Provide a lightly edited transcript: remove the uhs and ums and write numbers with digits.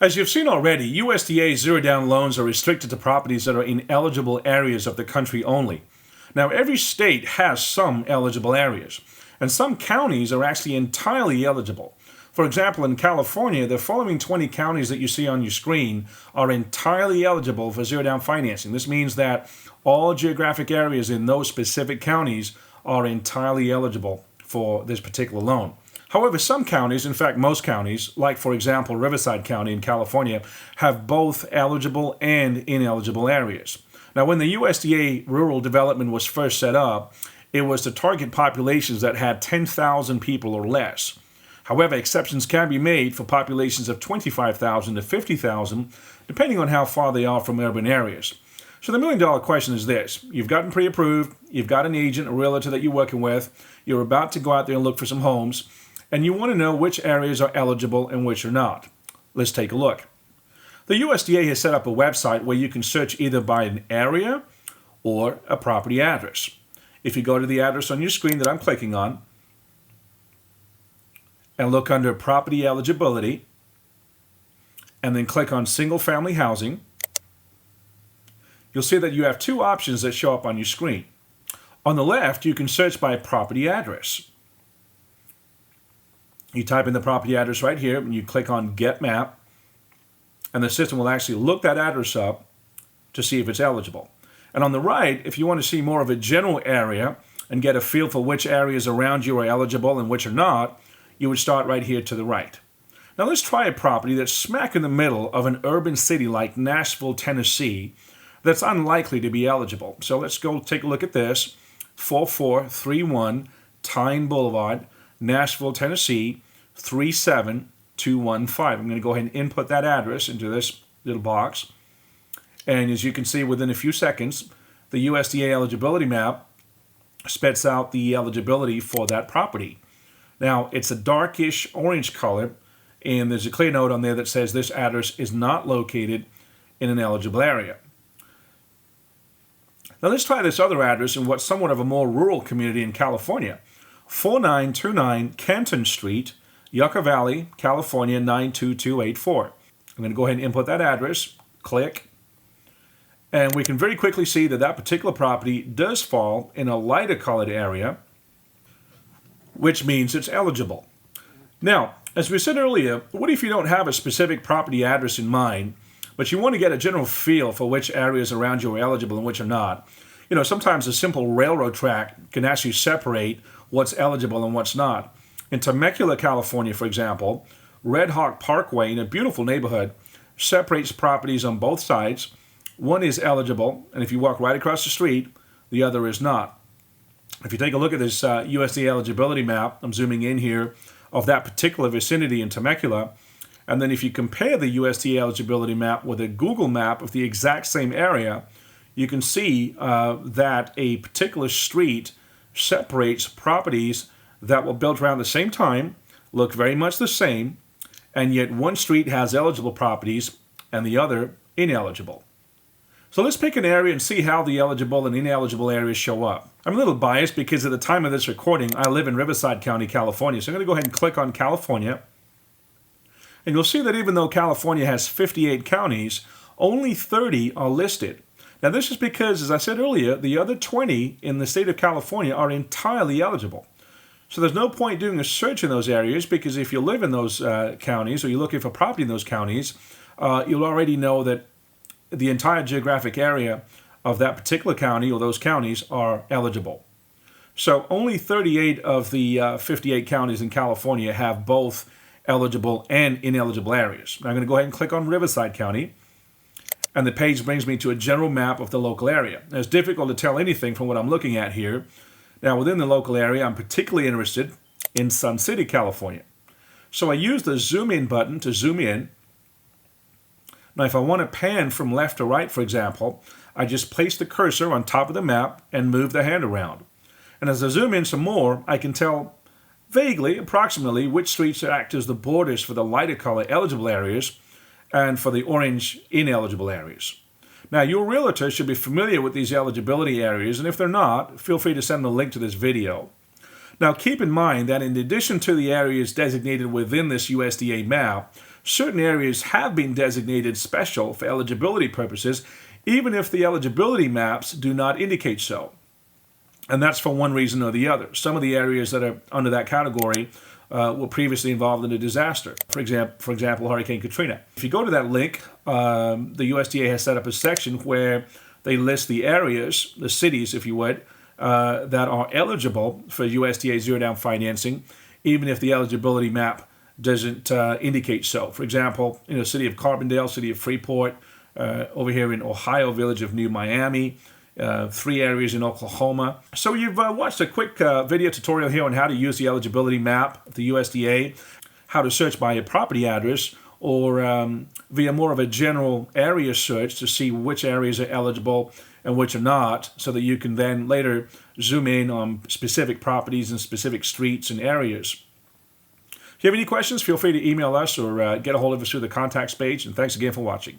As you've seen already, USDA zero-down loans are restricted to properties that are in eligible areas of the country only. Now, every state has some eligible areas, and some counties are actually entirely eligible. For example, in California, the following 20 counties that you see on your screen are entirely eligible for zero-down financing. This means that all geographic areas in those specific counties are entirely eligible for this particular loan. However, some counties, in fact most counties, like for example Riverside County in California, have both eligible and ineligible areas. Now, when the USDA rural development was first set up, it was to target populations that had 10,000 people or less. However, exceptions can be made for populations of 25,000 to 50,000, depending on how far they are from urban areas. So the million-dollar question is this. You've gotten pre-approved, you've got an agent, a realtor that you're working with, you're about to go out there and look for some homes, and you want to know which areas are eligible and which are not. Let's take a look. The USDA has set up a website where you can search either by an area or a property address. If you go to the address on your screen that I'm clicking on and look under property eligibility and then click on single family housing, you'll see that you have two options that show up on your screen. On the left, you can search by property address. You type in the property address right here and you click on Get Map, and the system will actually look that address up to see if it's eligible. And on the right, if you want to see more of a general area and get a feel for which areas around you are eligible and which are not, you would start right here to the right. Now let's try a property that's smack in the middle of an urban city like Nashville, Tennessee, that's unlikely to be eligible. So let's go take a look at this. 4431 Tyne Boulevard, Nashville, Tennessee, 37215. I'm going to go ahead and input that address into this little box. And as you can see, within a few seconds, the USDA Eligibility Map spits out the eligibility for that property. Now, it's a darkish orange color, and there's a clear note on there that says this address is not located in an eligible area. Now let's try this other address in what's somewhat of a more rural community in California. 4929 Canton Street, Yucca Valley, California 92284. I'm going to go ahead and input that address, click, and we can very quickly see that that particular property does fall in a lighter colored area, which means it's eligible. Now, as we said earlier, what if you don't have a specific property address in mind, but you want to get a general feel for which areas around you are eligible and which are not? You know, sometimes a simple railroad track can actually separate what's eligible and what's not. In Temecula, California, for example, Red Hawk Parkway, in a beautiful neighborhood, separates properties on both sides. One is eligible, and if you walk right across the street, the other is not. If you take a look at this USDA eligibility map, I'm zooming in here, of that particular vicinity in Temecula, and then if you compare the USDA eligibility map with a Google map of the exact same area, you can see that a particular street separates properties that were built around the same time, look very much the same, and yet one street has eligible properties and the other ineligible. So let's pick an area and see how the eligible and ineligible areas show up. I'm a little biased because at the time of this recording, I live in Riverside County, California. So I'm going to go ahead and click on California. And you'll see that even though California has 58 counties, only 30 are listed. Now this is because, as I said earlier, the other 20 in the state of California are entirely eligible. So there's no point doing a search in those areas because if you live in those counties or you're looking for property in those counties, you'll already know that the entire geographic area of that particular county or those counties are eligible. So only 38 of the 58 counties in California have both eligible and ineligible areas. Now I'm going to go ahead and click on Riverside County, and the page brings me to a general map of the local area. Now, it's difficult to tell anything from what I'm looking at here. Now within the local area, I'm particularly interested in Sun City, California. So I use the zoom in button to zoom in. Now if I want to pan from left to right, for example, I just place the cursor on top of the map and move the hand around. And as I zoom in some more, I can tell vaguely, approximately, which streets act as the borders for the lighter color eligible areas and for the orange ineligible areas. Now, your realtor should be familiar with these eligibility areas, and if they're not, feel free to send them a link to this video. Now, keep in mind that in addition to the areas designated within this USDA map, certain areas have been designated special for eligibility purposes, even if the eligibility maps do not indicate so. And that's for one reason or the other. Some of the areas that are under that category were previously involved in a disaster. For example, Hurricane Katrina. If you go to that link, the USDA has set up a section where they list the areas, the cities, if you would, that are eligible for USDA zero-down financing, even if the eligibility map doesn't indicate so. For example, the city of Carbondale, city of Freeport, over here in Ohio, village of New Miami, 3 areas in Oklahoma. So you've watched a quick video tutorial here on how to use the eligibility map of the USDA, how to search by your property address, or via more of a general area search to see which areas are eligible and which are not, so that you can then later zoom in on specific properties and specific streets and areas. If you have any questions, feel free to email us or get a hold of us through the contacts page, and thanks again for watching.